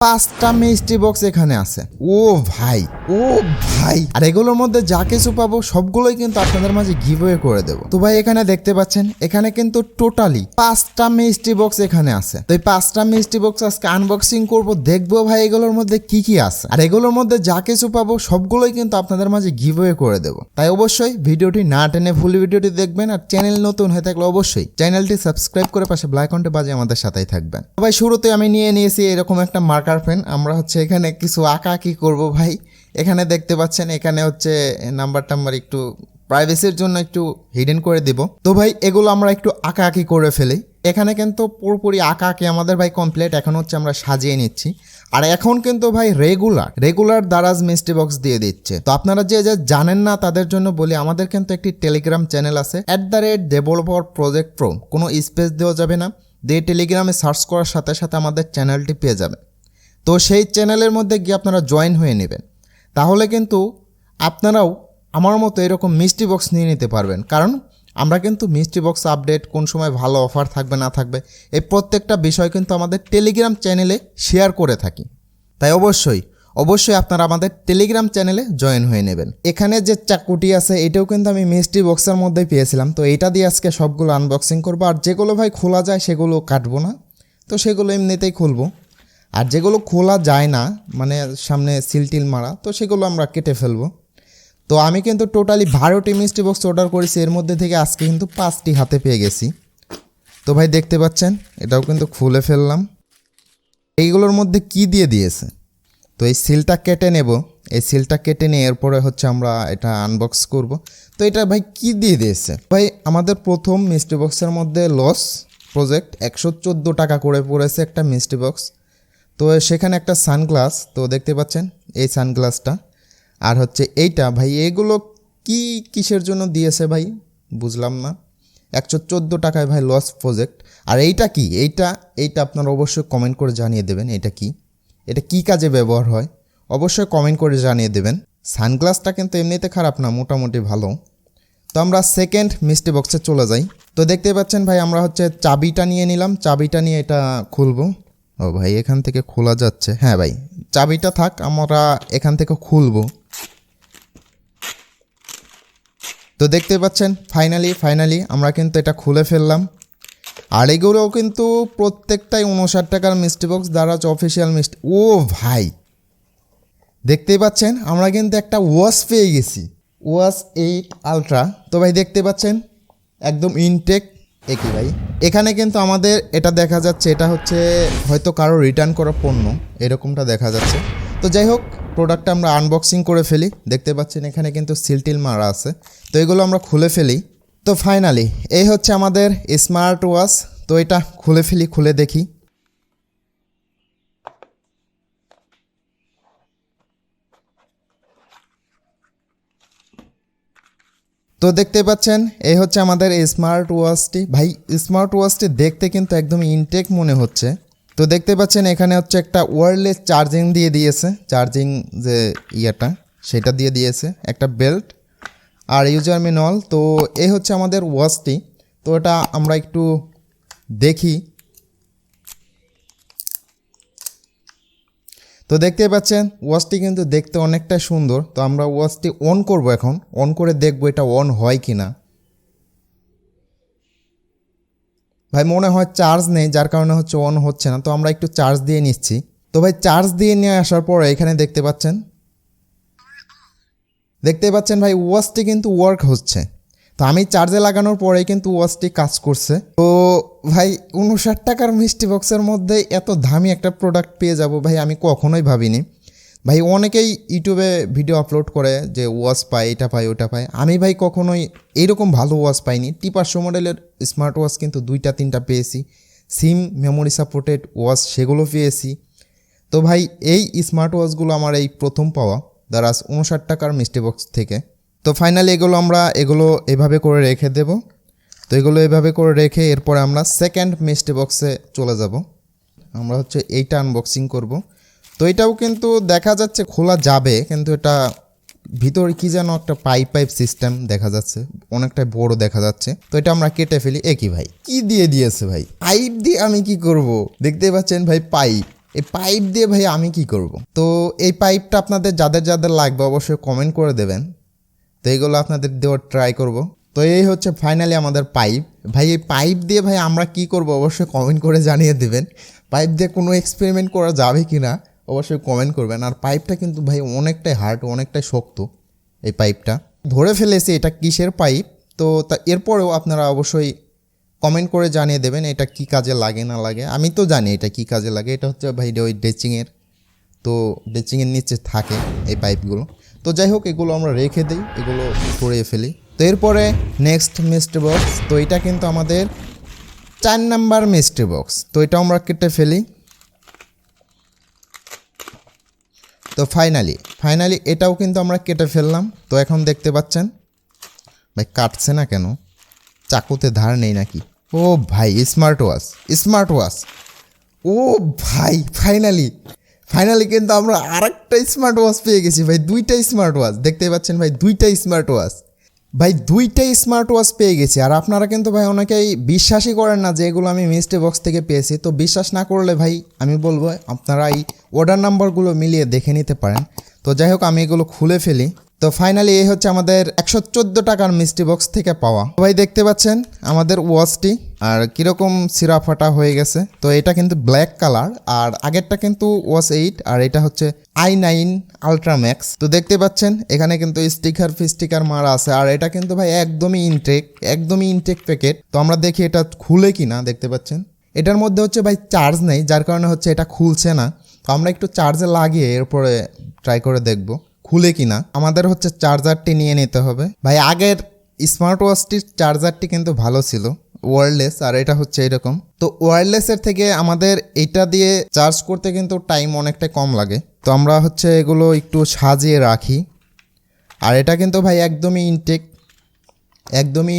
5টা mystery box এখানে আছে। ও ভাই আর এগুলোর মধ্যে যা কিছু পাবো সবগুলোই কিন্তু আপনাদের মাঝে গিভওয়ে করে দেবো। তো ভাই এখানে দেখতে পাচ্ছেন এখানে কিন্তু টোটালি 5টা মিস্ট্রি বক্স এখানে আছে। তো এই 5টা মিস্ট্রি বক্স আজকে আনবক্সিং করব, দেখবো ভাই এগুলোর মধ্যে কি কি আছে। আর এগুলোর মধ্যে যা কিছু পাবো সবগুলোই কিন্তু আপনাদের মাঝে গিভওয়ে করে দেবো। তাই অবশ্যই ভিডিওটি না টেনে ফুল ভিডিওটি দেখবেন। আর চ্যানেল নতুন হয়ে থাকলে অবশ্যই চ্যানেলটি সাবস্ক্রাইব করে পাশে বেল আইকনটি বাজিয়ে আমাদের সাথেই থাকবেন। তো ভাই শুরুতে আমি নিয়ে নিয়েছি এরকম একটা মার্কার পেন। আমরা হচ্ছে এখানে কিছু আঁকাআঁকি করব ভাই। এখানে দেখতে পাচ্ছেন এখানে হচ্ছে নাম্বার একটু প্রাইভেসির জন্য একটু হিডেন করে দিব। তো ভাই এগুলো আমরা একটু আঁকাআঁকি করে ফেলি। এখানে কিন্তু পুরোপুরি আঁকাআঁকি আমাদের ভাই কমপ্লিট। এখন হচ্ছে আমরা সাজিয়ে নিচ্ছি। আর এখন কিন্তু ভাই রেগুলার দারাজ মিস্ট্রি বক্স দিয়ে দিচ্ছে। তো আপনারা যে জানেন না তাদের জন্য বলি, আমাদের কিন্তু একটি টেলিগ্রাম চ্যানেল আছে @developer project pro। কোনো স্পেস দেওয়া যাবে না, দিয়ে টেলিগ্রামে সার্চ করার সাথে সাথে আমাদের চ্যানেলটি পেয়ে যাবে। তো সেই চ্যানেলের মধ্যে গিয়ে আপনারা জয়েন হয়ে নেবেন, তাহলে কিন্তু আপনারাও আমার মতো এরকম মিস্ট্রি বক্স নিয়ে নিতে পারবেন। কারণ আমরা কিন্তু মিস্ট্রি বক্স আপডেট, কোন সময় ভালো অফার থাকবে না থাকবে, এই প্রত্যেকটা বিষয় কিন্তু আমাদের টেলিগ্রাম চ্যানেলে শেয়ার করে থাকি। তাই অবশ্যই আপনারা আমাদের টেলিগ্রাম চ্যানেলে জয়েন হয়ে নেবেন। এখানে যে চাকুটি আছে এটাও কিন্তু আমি মিস্ট্রি বক্সের মধ্যেই পেয়েছিলাম। তো এটা দিয়ে আজকে সবগুলো আনবক্সিং করবো। আর যেগুলো ভাই খোলা যায় সেগুলো কাটবো না, তো সেগুলো এমনিতেই খুলবো। আর যেগুলো খোলা যায় না, মানে সামনে সিলটিল মারা, তো সেগুলো আমরা কেটে ফেলবো। তো আমি কিন্তু টোটালি 12টি মিস্ট্রি বক্স অর্ডার করেছি, এর মধ্যে থেকে আজকে কিন্তু 5টি হাতে পেয়ে গেছি। তো ভাই দেখতে পাচ্ছেন এটাও কিন্তু খুলে ফেললাম। এইগুলোর মধ্যে কি দিয়ে দিয়েছে, তো এই সিলটা কেটে নেব। এই সিলটা কেটে নিয়ে এরপরে হচ্ছে আমরা এটা আনবক্স করব। তো এটা ভাই কি দিয়ে দিয়েছে ভাই, আমাদের প্রথম মিস্ট্রি বক্সের মধ্যে লস প্রজেক্ট 114 টাকা করে পড়েছে একটা মিস্ট্রি বক্স। তো সেখানে একটা সানগ্লাস, তো দেখতে পাচ্ছেন এই সানগ্লাসটা। আর হচ্ছে এইটা ভাই, এগুলো কিসের জন্য দিয়েছে ভাই বুঝলাম না। 114 টাকায় ভাই লস প্রজেক্ট। আর এইটা কি, এইটা আপনারা অবশ্যই কমেন্ট করে জানিয়ে দেবেন এটা কি কাজে ব্যবহার হয়, অবশ্যই কমেন্ট করে জানিয়ে দেবেন। সানগ্লাসটা কিন্তু এমনিতে খারাপ না, মোটামুটি ভালো। তো আমরা সেকেন্ড মিস্ট্রি বক্সে চলে যাই। তো দেখতে পাচ্ছেন ভাই আমরা হচ্ছে চাবিটা নিয়ে নিলাম। চাবিটা নিয়ে এটা খুলবো। ও ভাই এখান থেকে খোলা যাচ্ছে, হ্যাঁ ভাই চাবিটা থাক, আমরা এখান থেকে খুলবো। তো দেখতে পাচ্ছেন ফাইনালি আমরা কিন্তু এটা খুলে ফেললাম। আর এগুলোও কিন্তু প্রত্যেকটাই 59 টাকার mystery box, Daraz official mystery. ও ভাই দেখতেই পাচ্ছেন আমরা কিন্তু একটা ওয়াচ পেয়ে গেছি, ওয়াচ 8 আলট্রা। তো ভাই দেখতে পাচ্ছেন একদম ইনটেক একই ভাই। এখানে কিন্তু আমাদের এটা দেখা যাচ্ছে এটা হচ্ছে হয়তো কারো রিটার্ন করা পণ্য, এরকমটা দেখা যাচ্ছে। তো যাই হোক, প্রোডাক্টটা আমরা আনবক্সিং করে ফেলি। দেখতে পাচ্ছেন এখানে কিন্তু সিলটিল মারা আছে, তো এগুলো আমরা খুলে ফেলি। তো ফাইনালি এই হচ্ছে আমাদের স্মার্ট ওয়াচ। তো এটা খুলে ফেলি, খুলে দেখি। তো দেখতে পাচ্ছেন এই হচ্ছে আমাদের স্মার্ট ওয়াচটি। ভাই স্মার্ট ওয়াচটি দেখতে কিন্তু একদম ইনটেক মনে হচ্ছে। তো দেখতে পাচ্ছেন এখানে হচ্ছে একটা ওয়্যারলেস চার্জিং দিয়ে দিয়েছে, চার্জিং যে ইয়েটা সেটা দিয়ে দিয়েছে, একটা বেল্ট আর ইউজার ম্যানুয়াল। তো এই হচ্ছে আমাদের ওয়াচটি। তো এটা আমরা একটু দেখি। তো দেখতে পাচ্ছেন ওয়াচটি কিন্তু দেখতে অনেকটা সুন্দর। তো আমরা ওয়াচটি অন করব, এখন অন করে দেখব এটা অন হয় কি না। ভাই মনে হয় চার্জ নেই, যার কারণে হচ্ছে অন হচ্ছে না। তো আমরা একটু চার্জ দিয়ে নিচ্ছি। তো ভাই চার্জ দিয়ে নিয়ে আসার পরে এখানে দেখতে পাচ্ছেন ভাই ওয়াচটি কিন্তু ওয়ার্ক হচ্ছে। তো আমি চার্জে লাগানোর পরেই কিন্তু ওয়াচটি কাজ করছে। তো ভাই 59 টাকার মিস্ট্রি বক্সের মধ্যে এত দামি একটা প্রোডাক্ট পেয়ে যাব ভাই আমি কখনোই ভাবিনি। ভাই অনেকেই ইউটিউবে ভিডিও আপলোড করে যে ওয়াচ পায়, এটা পায় ওটা পায়, আমি ভাই কখনোই এইরকম ভালো ওয়াচ পাইনি। 500 মডেলের স্মার্ট ওয়াচ কিন্তু 2-3টা পেয়েছি, সিম মেমোরি সাপোর্টেড ওয়াচ সেগুলো পেয়েছি। তো ভাই এই স্মার্ট ওয়াচগুলো আমার এই প্রথম পাওয়া দারাজ 59 টাকার মিস্ট্রি বক্স থেকে। তো ফাইনালি এগুলো এভাবে করে রেখে দেব। তো এগুলো এভাবে করে রেখে এরপরে আমরা সেকেন্ড মিস্ট্রি বক্সে চলে যাব। আমরা হচ্ছে এইটা আনবক্সিং করব। তো এটাও কিন্তু দেখা যাচ্ছে খোলা যাবে, কিন্তু এটা ভিতরে কি যেন একটা পাইপ সিস্টেম দেখা যাচ্ছে, অনেকটাই বড় দেখা যাচ্ছে। তো এটা আমরা কেটে ফেলি। একই ভাই কি দিয়ে দিয়েছে ভাই, পাইপ দিয়ে আমি কি করব, দেখতে পাচ্ছেন ভাই পাইপ। এই পাইপ দিয়ে ভাই আমি কি করব? তো এই পাইপটা আপনাদের যাদের যাদের লাগবে অবশ্যই কমেন্ট করে দেবেন, তো এইগুলো আপনাদের দেওয়ার ট্রাই করব। তো এই হচ্ছে ফাইনালি আমাদের পাইপ। ভাই এই পাইপ দিয়ে ভাই আমরা কি করব অবশ্যই কমেন্ট করে জানিয়ে দেবেন। পাইপ দিয়ে কোনো এক্সপেরিমেন্ট করা যাবে কি না অবশ্যই কমেন্ট করবেন। আর পাইপটা কিন্তু ভাই অনেকটাই হার্ড, অনেকটাই শক্ত। এই পাইপটা ধরে ফেলেছি এটা কিসের পাইপ, তো এরপরেও আপনারা অবশ্যই কমেন্ট করে জানিয়ে দেবেন এটা কি কাজে লাগে না লাগে। আমি তো জানি এটা কি কাজে লাগে, এটা হচ্ছে ভাই ওই ড্রেচিংয়ের, তো ড্রেচিংয়ের নিচে থাকে এই পাইপগুলো। তো যাই হোক এগুলো আমরা রেখে দিই, এগুলো সরিয়ে ফেলি। তো এরপরে নেক্সট মিস্ট্রি বক্স, তো এটা কিন্তু আমাদের 4 নাম্বার মিস্ট্রি বক্স, তো এটা আমরা কেটে ফেলি। তো ফাইনালি এটাও কিন্তু আমরা কেটে ফেললাম। তো এখন দেখতে পাচ্ছেন ভাই কাটছে না কেন, চাকুতে ধার নেই নাকি? ও ভাই স্মার্ট ওয়াচ। ও ভাই ফাইনালি কিন্তু আমরা আরেকটা স্মার্ট ওয়াচ পেয়ে গেছি ভাই, 2টা স্মার্ট ওয়াচ দেখতে পাচ্ছেন ভাই, 2টা স্মার্ট ওয়াচ পেয়ে গেছি। আর আপনারা কিন্তু ভাই অনেকেই বিশ্বাসই করেন না যে এগুলো আমি মিস্ট্রি বক্স থেকে পেয়েছি। তো বিশ্বাস না করলে ভাই আমি বলবো আপনারা এই অর্ডার নাম্বারগুলো মিলিয়ে দেখে নিতে পারেন। তো যাই হোক আমি এগুলো খুলে ফেলি। তো ফাইনালি এই হচ্ছে আমাদের 114 টাকার মিস্ট্রি বক্স থেকে পাওয়া। ভাই দেখতে পাচ্ছেন আমাদের ওয়াচটি আর কীরকম সিরা ফাটা হয়ে গেছে। তো এটা কিন্তু ব্ল্যাক কালার, আর আগেরটা কিন্তু ওয়াচ 8 আর এটা হচ্ছে i9 আলট্রা ম্যাক্স। তো দেখতে পাচ্ছেন এখানে কিন্তু স্টিকার মারা আছে, আর এটা কিন্তু ভাই একদমই ইনটেক প্যাকেট। তো আমরা দেখি এটা খুলে কি না। দেখতে পাচ্ছেন এটার মধ্যে হচ্ছে ভাই চার্জ নেই, যার কারণে হচ্ছে এটা খুলছে না। তো আমরা একটু চার্জে লাগিয়ে এরপরে ট্রাই করে দেখব খুলে কিনা। আমাদের হচ্ছে চার্জারটি নিয়ে নিতে হবে। ভাই আগের স্মার্ট ওয়াচটির চার্জারটি কিন্তু ভালো ছিল, ওয়্যারলেস, আর এটা হচ্ছে এরকম। তো ওয়্যারলেসের থেকে আমাদের এটা দিয়ে চার্জ করতে কিন্তু টাইম অনেকটাই কম লাগে। তো আমরা হচ্ছে এগুলো একটু সাজিয়ে রাখি। আর এটা কিন্তু ভাই একদমই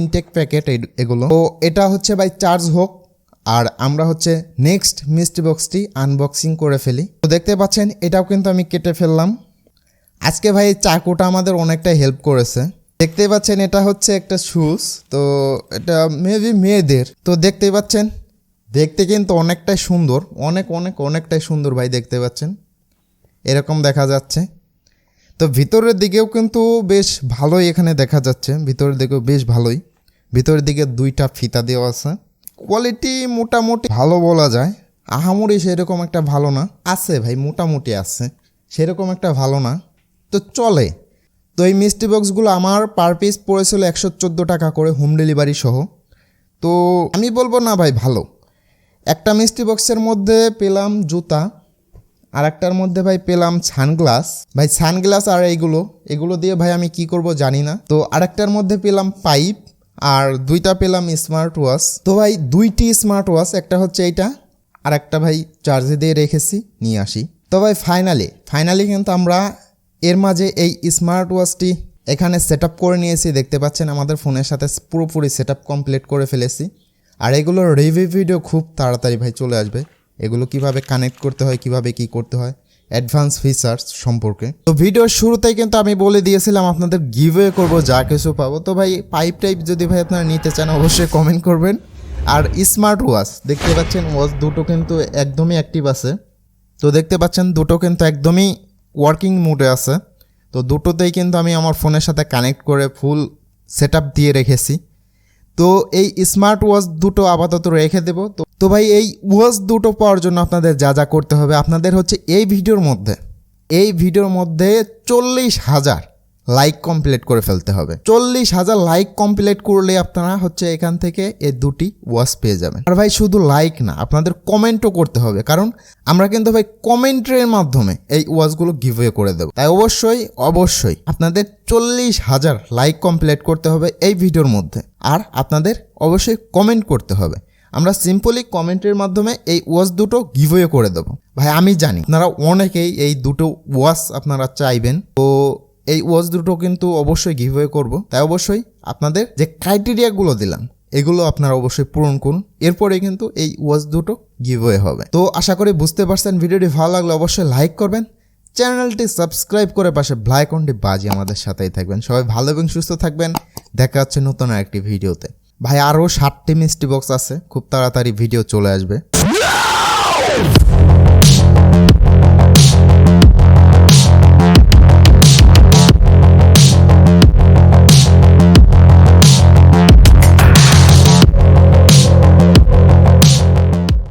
ইনটেক প্যাকেট এগুলো। তো এটা হচ্ছে ভাই চার্জ হোক, আর আমরা হচ্ছে নেক্সট মিস্ট্রি বক্সটি আনবক্সিং করে ফেলি। তো দেখতে পাচ্ছেন এটাও কিন্তু আমি কেটে ফেললাম। আজকে ভাই চাকুটা আমাদের অনেকটা হেল্প করেছে। দেখতে পাচ্ছেন এটা হচ্ছে একটা শুজ, তো এটা মেবি মেয়েদের। তো দেখতে পাচ্ছেন দেখতে কিন্তু অনেকটাই সুন্দর, অনেকটাই সুন্দর ভাই। দেখতে পাচ্ছেন এরকম দেখা যাচ্ছে। তো ভিতরের দিকেও কিন্তু বেশ ভালোই এখানে দেখা যাচ্ছে, ভিতরের দিকেও বেশ ভালোই। ভিতরের দিকে 2টা ফিতা দেওয়া আছে। কোয়ালিটি মোটামুটি ভালো বলা যায়, আহামরি সেরকম একটা ভালো না, আছে ভাই মোটামুটি আছে, সেরকম একটা ভালো না, তো চলে। তো এই মিস্ট্রি বক্সগুলো আমার পার পিস পড়েছিল 114 টাকা করে, হোম ডেলিভারি সহ। তো আমি বলবো না ভাই ভালো। একটা মিস্ট্রি বক্সের মধ্যে পেলাম জুতা, আর একটার মধ্যে ভাই পেলাম সানগ্লাস আর এগুলো দিয়ে ভাই আমি কি করব জানি না। তো আরেকটার মধ্যে পেলাম পাইপ, আর 2টা পেলাম স্মার্ট ওয়াচ। তো ভাই 2টি স্মার্ট ওয়াচ, একটা হচ্ছে এইটা, আর একটা ভাই চার্জে দিয়ে রেখেছি, নিয়ে আসি। তো ভাই ফাইনালি কিন্তু আমরা এর মাঝে এই স্মার্ট ওয়াচটি এখানে সেট আপ করে নিয়েছি। দেখতে পাচ্ছেন আমাদের ফোনের সাথে পুরোপুরি সেট আপ কমপ্লিট করে ফেলেছি। আর এগুলোর রিভিউ ভিডিও খুব তাড়াতাড়ি ভাই চলে আসবে। এগুলো কিভাবে কানেক্ট করতে হয়, কিভাবে কি করতে হয়, অ্যাডভান্স ফিচার্স সম্পর্কে। তো ভিডিওর শুরুতেই কিন্তু আমি বলে দিয়েছিলাম আপনাদের গিভওয়ে করব, যা কিছু পাবো। তো ভাই পাইপ যদি ভাই আপনারা নিতে চান অবশ্যই কমেন্ট করবেন। আর স্মার্ট ওয়াচ দেখতে পাচ্ছেন, ওয়াচ দুটো কিন্তু একদমই অ্যাক্টিভ আছে। তো দেখতে পাচ্ছেন দুটো কিন্তু একদমই ওয়ার্কিং মোডে আছে। তো দুটোতেই কিন্তু আমি আমার ফোনের সাথে কানেক্ট করে ফুল সেট আপ দিয়ে রেখেছি। তো এই স্মার্ট ওয়াচ দুটো আপাতত রেখে দেবো। তো ভাই এই ওয়াচ দুটো পাওয়ার জন্য আপনাদের যা করতে হবে, আপনাদের হচ্ছে এই ভিডিওর মধ্যে 40,000 লাইক কমপ্লিট করে ফেলতে হবে। 40,000 লাইক কমপ্লিট করলে আপনারা হচ্ছে এখান থেকে এই 2টি ওয়াচ পেয়ে যাবেন। আর ভাই শুধু লাইক না, আপনাদের কমেন্টও করতে হবে, কারণ আমরা কিন্তু ভাই কমেন্টের মাধ্যমে এই ওয়াচগুলো গিভওয়ে করে দেবো। তাই অবশ্যই আপনাদের 40,000 লাইক কমপ্লিট করতে হবে এই ভিডিওর মধ্যে। আর আপনাদের অবশ্যই কমেন্ট করতে হবে। আমরা সিম্পলি কমেন্টের মাধ্যমে এই ওয়াচ দুটো গিভওয়ে করে দেবো। ভাই আমি জানি আপনারা অনেকেই এই দুটো ওয়াচ আপনারা চাইবেন, তো এই ওয়াচ দুটো কিন্তু অবশ্যই গিভওয়ে করব। তাই অবশ্যই আপনাদের যে ক্রাইটেরিয়াগুলো দিলাম এগুলো আপনারা অবশ্যই পূরণ করুন, এরপরে কিন্তু এই ওয়াচ দুটো গিভওয়ে হবে। তো আশা করি বুঝতে পারছেন। ভিডিওটি ভালো লাগলে অবশ্যই লাইক করবেন, চ্যানেলটি সাবস্ক্রাইব করে পাশে বেল আইকনটি বাজিয়ে আমাদের সাথেই থাকবেন। সবাই ভালো এবং সুস্থ থাকবেন। দেখা হচ্ছে নতুন আরেকটি ভিডিওতে। ভাই আরও 7টি মিস্ট্রি বক্স আছে, খুব তাড়াতাড়ি ভিডিও চলে আসবে।